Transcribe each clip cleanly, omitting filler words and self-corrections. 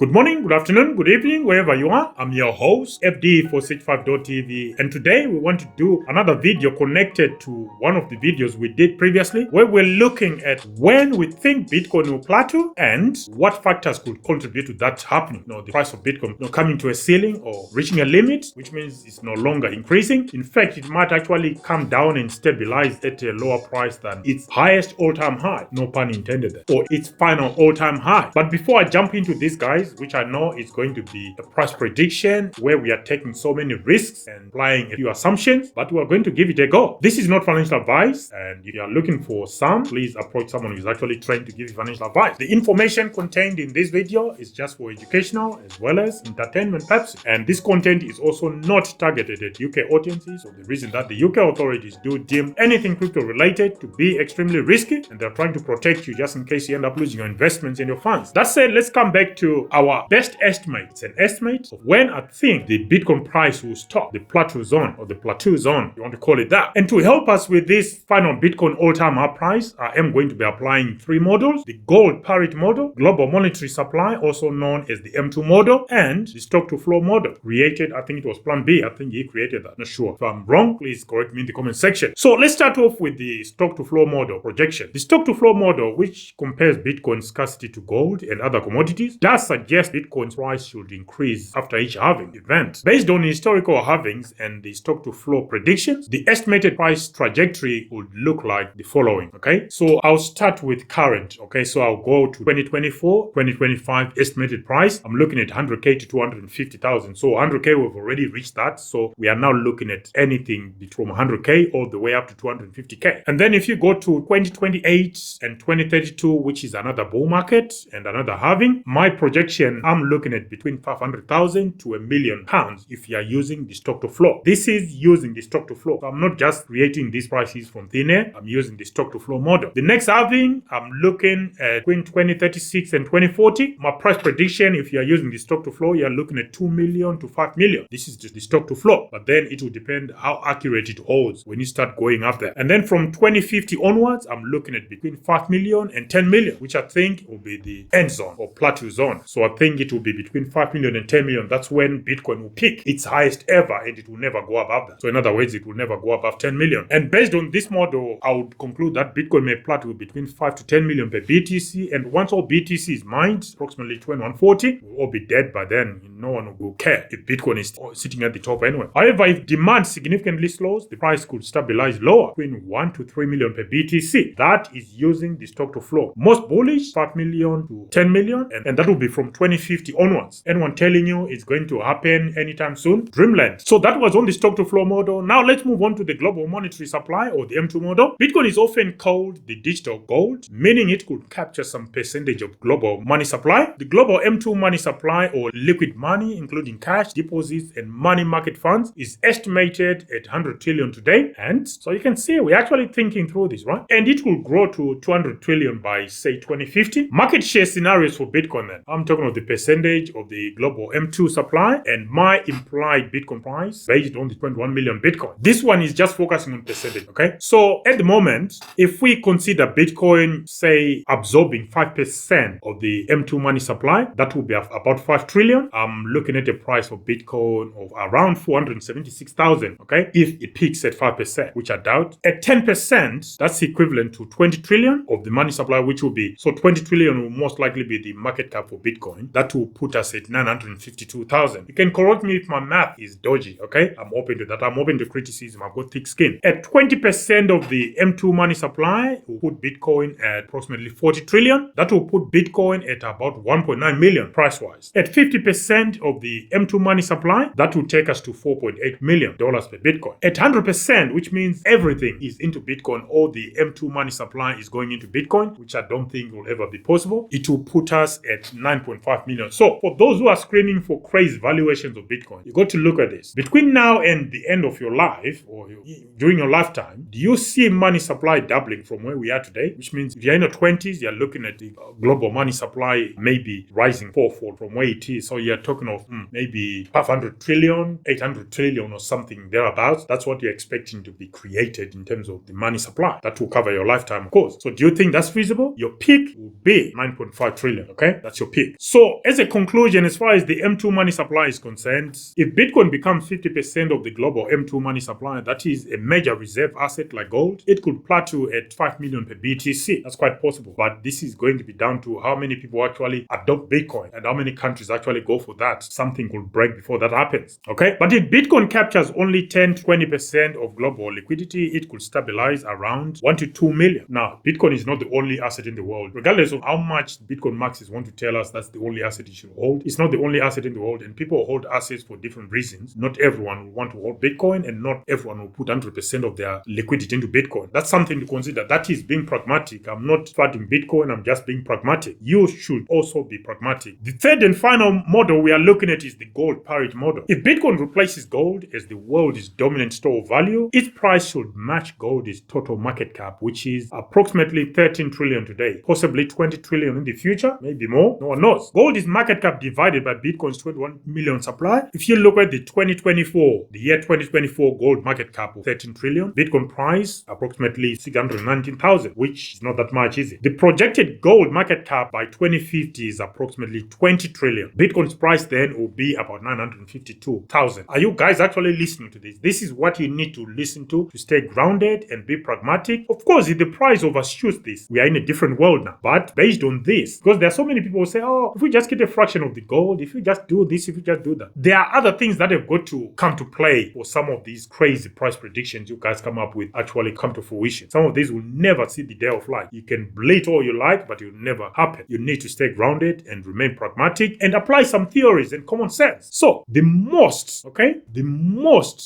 Good morning, good afternoon, good evening, wherever you are. I'm your host, FD465.tv, and today we want to do another video connected to one of the videos we did previously, where we're looking at when we think Bitcoin will plateau and what factors could contribute to that happening. The price of Bitcoin coming to a ceiling or reaching a limit, which means it's no longer increasing. In fact, it might actually come down and stabilize at a lower price than its highest all-time high, no pun intended there, or its final all-time high. But before I jump into this, guys, which I know is going to be a price prediction where we are taking so many risks and applying a few assumptions, but we are going to give it a go. This is not financial advice, and if you are looking for some, please approach someone who is actually trying to give you financial advice. The information contained in this video is just for educational as well as entertainment purposes, and this content is also not targeted at UK audiences for the reason that the UK authorities do deem anything crypto related to be extremely risky, and they're trying to protect you just in case you end up losing your investments and your funds. That said, let's come back to our best estimate. It's an estimate of when I think the Bitcoin price will stop the plateau zone, or the plateau zone, you want to call it that. And to help us with this final Bitcoin all-time high price, I am going to be applying three models: the gold parity model, global monetary supply, also known as the M2 model, and the stock to flow model. Created, I think it was Plan B. I think he created that. Not sure. If I'm wrong, please correct me in the comment section. So let's start off with the stock to flow model projection. The stock to flow model, which compares Bitcoin scarcity to gold and other commodities, does suggest Bitcoin's price should increase after each halving event. Based on historical halvings and the stock to flow predictions, the estimated price trajectory would look like the following. Okay, so I'll start with current. Okay, so I'll go to 2024, 2025 estimated price. I'm looking at 100k to 250,000. So 100k, we've already reached that. So we are now looking at anything from 100k all the way up to 250k. And then if you go to 2028 and 2032, which is another bull market and another halving, my projection, I'm looking at between 500,000 to £1 million if you are using the stock to flow. This is using the stock to flow. So I'm not just creating these prices from thin air. I'm using the stock to flow model. The next halving, I'm looking at between 2036 and 2040. My price prediction, if you are using the stock to flow, you're looking at 2 million to 5 million. This is just the stock to flow. But then it will depend how accurate it holds when you start going up there. And then from 2050 onwards, I'm looking at between 5 million and 10 million, which I think will be the end zone or plateau zone. So I think it will be between 5 million and 10 million. That's when Bitcoin will peak its highest ever, and it will never go above that. So in other words, it will never go above 10 million. And based on this model, I would conclude that Bitcoin may plateau between 5 to 10 million per BTC. And once all BTC is mined, approximately 2140, we'll all be dead by then. No one will care if Bitcoin is sitting at the top anyway. However, if demand significantly slows, the price could stabilize lower, between 1 to 3 million per BTC. That is using the stock to flow. Most bullish, 5 million to 10 million, and that will be from 2050 onwards. Anyone telling you it's going to happen anytime soon? Dreamland. So that was on the stock to flow model. Now let's move on to the global monetary supply, or the M2 model. Bitcoin is often called the digital gold, meaning it could capture some percentage of global money supply. The global M2 money supply, or liquid money, including cash, deposits, and money market funds, is estimated at 100 trillion today. And so you can see we're actually thinking through this, right? And it will grow to 200 trillion by, say, 2050. Market share scenarios for Bitcoin then. I'm talking of the percentage of the global M2 supply and my implied Bitcoin price based on the 21 million Bitcoin. This one is just focusing on percentage, okay? So at the moment, if we consider Bitcoin, say, absorbing 5% of the M2 money supply, that will be about 5 trillion. I'm looking at a price of Bitcoin of around 476,000, okay? If it peaks at 5%, which I doubt. At 10%, that's equivalent to 20 trillion of the money supply, which will be, so 20 trillion will most likely be the market cap for Bitcoin. That will put us at 952,000. You can correct me if my math is dodgy, okay? I'm open to that. I'm open to criticism. I've got thick skin. At 20% of the M2 money supply, will put Bitcoin at approximately 40 trillion. That will put Bitcoin at about 1.9 million price-wise. At 50% of the M2 money supply, that will take us to $4.8 million per Bitcoin. At 100%, which means everything is into Bitcoin, all the M2 money supply is going into Bitcoin, which I don't think will ever be possible, it will put us at 9.5 million. So for those who are screaming for crazy valuations of Bitcoin, you got to look at this. Between now and the end of your life, or during your lifetime, do you see money supply doubling from where we are today? Which means if you're in your 20s, you're looking at the global money supply maybe rising fourfold from where it is. So you're talking of maybe 500 trillion, 800 trillion or something thereabouts. That's what you're expecting to be created in terms of the money supply. That will cover your lifetime, of course. So do you think that's feasible? Your peak will be 9.5 trillion, okay? That's your peak. So as a conclusion, as far as the M2 money supply is concerned, if Bitcoin becomes 50% of the global M2 money supply, that is a major reserve asset like gold, it could plateau at 5 million per BTC. That's quite possible. But this is going to be down to how many people actually adopt Bitcoin and how many countries actually go for that. Something could break before that happens. Okay? But if Bitcoin captures only 10 to 20% of global liquidity, it could stabilize around 1 to 2 million. Now, Bitcoin is not the only asset in the world. Regardless of how much Bitcoin maxis want to tell us that's the only asset you should hold, it's not the only asset in the world, and people hold assets for different reasons. Not everyone will want to hold Bitcoin, and not everyone will put 100% of their liquidity into Bitcoin. That's something to consider. That is being pragmatic. I'm not fighting Bitcoin, I'm just being pragmatic. You should also be pragmatic. The third and final model we are looking at is the gold parity model. If Bitcoin replaces gold as the world's dominant store of value, its price should match gold's total market cap, which is approximately 13 trillion today, possibly 20 trillion in the future, maybe more, no one knows. Gold is market cap divided by Bitcoin's 21 million supply. If you look at the year 2024 gold market cap of 13 trillion, Bitcoin price approximately 619,000, which is not that much, is it? The projected gold market cap by 2050 is approximately 20 trillion. Bitcoin's price then will be about 952,000. Are you guys actually listening to this? This is what you need to listen to stay grounded and be pragmatic. Of course, if the price overshoots this, we are in a different world now. But based on this, because there are so many people who say, oh, if we just get a fraction of the gold, if we just do this, if we just do that. There are other things that have got to come to play for some of these crazy price predictions you guys come up with actually come to fruition. Some of these will never see the day of light. You can bleat all you like, but it will never happen. You need to stay grounded and remain pragmatic and apply some theories and common sense. So the most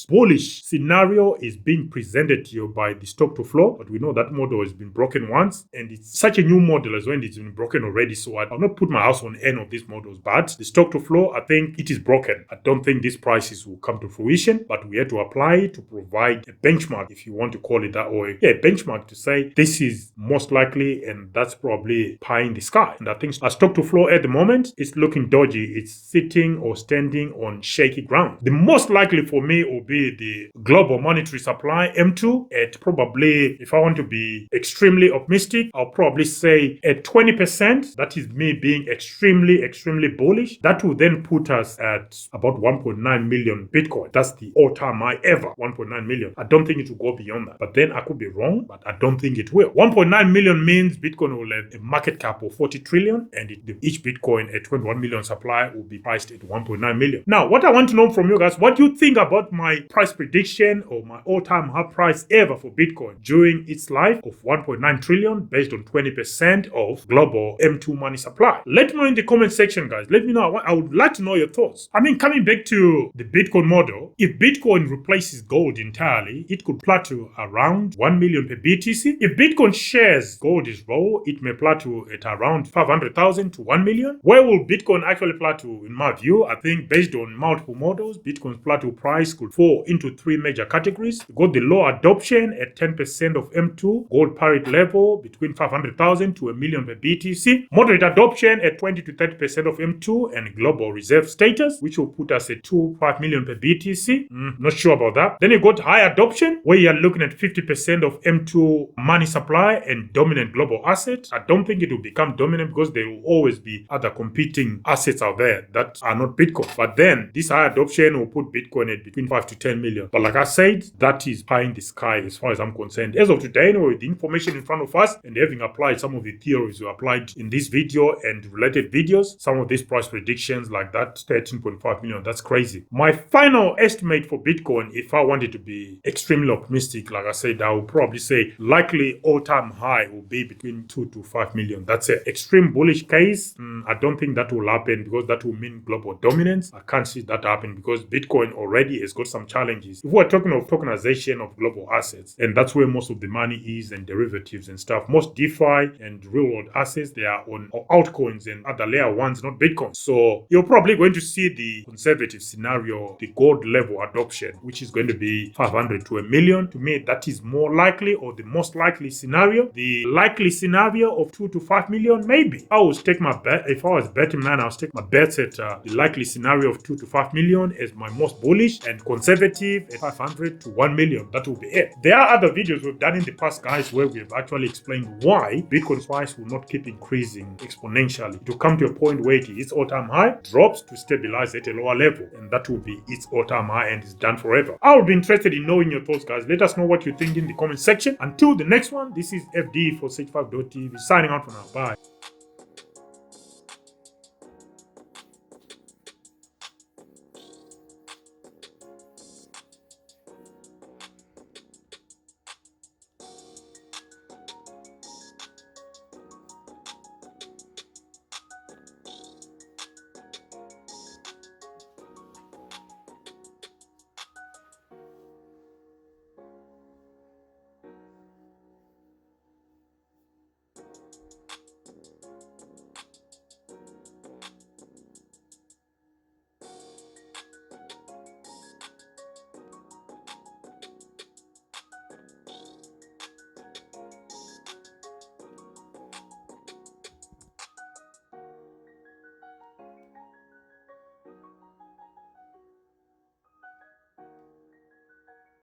bullish scenario is being presented to you by the stock to flow, but we know that model has been broken once, and it's such a new model as when it's been broken already. So I'll not put my house on any of these models, but the stock to flow, I think it is broken. I don't think these prices will come to fruition, but we have to apply to provide a benchmark, if you want to call it that way. Yeah, a benchmark to say this is most likely, and that's probably pie in the sky. And I think a stock to flow at the moment is looking dodgy. It's sitting or standing on shaky ground. The most likely for me will be the global monetary supply M2 at probably, if I want to be extremely optimistic, I'll probably say at 20%. That is me being extremely bullish. That will then put us at about 1.9 million Bitcoin. That's the all-time high ever, 1.9 million. I don't think it will go beyond that. But then I could be wrong, but I don't think it will. 1.9 million means Bitcoin will have a market cap of 40 trillion, and each Bitcoin at 21 million supply will be priced at 1.9 million. Now, what I want to know from you guys, what do you think about my price prediction or my all-time high price ever for Bitcoin during its life of 1.9 trillion based on 20% of global M2 money supply? Let me know in the comment section, guys. Let me know. I would like to know your thoughts. I mean, coming back to the Bitcoin model, if Bitcoin replaces gold entirely, it could plateau around 1 million per BTC. If Bitcoin shares gold is raw, it may plateau at around 500,000 to 1 million. Where will Bitcoin actually plateau? In my view, I think based on multiple models, Bitcoin's plateau price could fall into three major categories. You got the low adoption at 10% of M2, gold parity level between 500,000 to 1 million per BTC, moderate adoption at 20 to 30% of M2, and global reserve status, which will put us at 5 million per BTC. Not sure about that. Then you got high adoption, where you are looking at 50% of M2 money supply and dominant global assets. I don't think it will become dominant because there will always be other competing assets out there that are not Bitcoin. But then this high adoption will put Bitcoin at between 5 to 10 million. But like I said, that is pie in the sky as far as I'm concerned. As of today, with the information in front of us and having applied some of the theories we applied in this video and related videos, some of these price predictions like that 13.5 million, that's crazy. My final estimate for Bitcoin, if I wanted to be extremely optimistic, like I said, I would probably say likely all-time high will be between 2 to 5 million. That's an extreme bullish case. I don't think that will happen because that will mean global dominance. I can't see that happen because Bitcoin already has got some challenges. If we're talking of tokenization of global assets, and that's where most of the money is, and derivatives and stuff, most DeFi and real-world assets, they are on altcoins and other layer ones, not Bitcoin. So you're probably going to see the conservative scenario, the gold level adoption, which is going to be 500 to 1 million. To me, that is more likely, or the most likely scenario. The likely scenario of 2 to 5 million, maybe. I would take my bet. If I was betting man, I'll take my bets at the likely scenario of 2 to 5 million as my most bullish, and conservative at 500 to 1 million. That will be it. There are other videos we've done in the past, guys, where we have actually explained why Bitcoin price will not keep increasing exponentially. It will come come to a point where it hits all-time high, drops to stabilize at a lower level, and that will be its all-time high and is done forever. I would be interested in knowing your thoughts, guys. Let us know what you think in the comment section. Until the next one, this is FD for Sage5.tv signing out for now. Bye.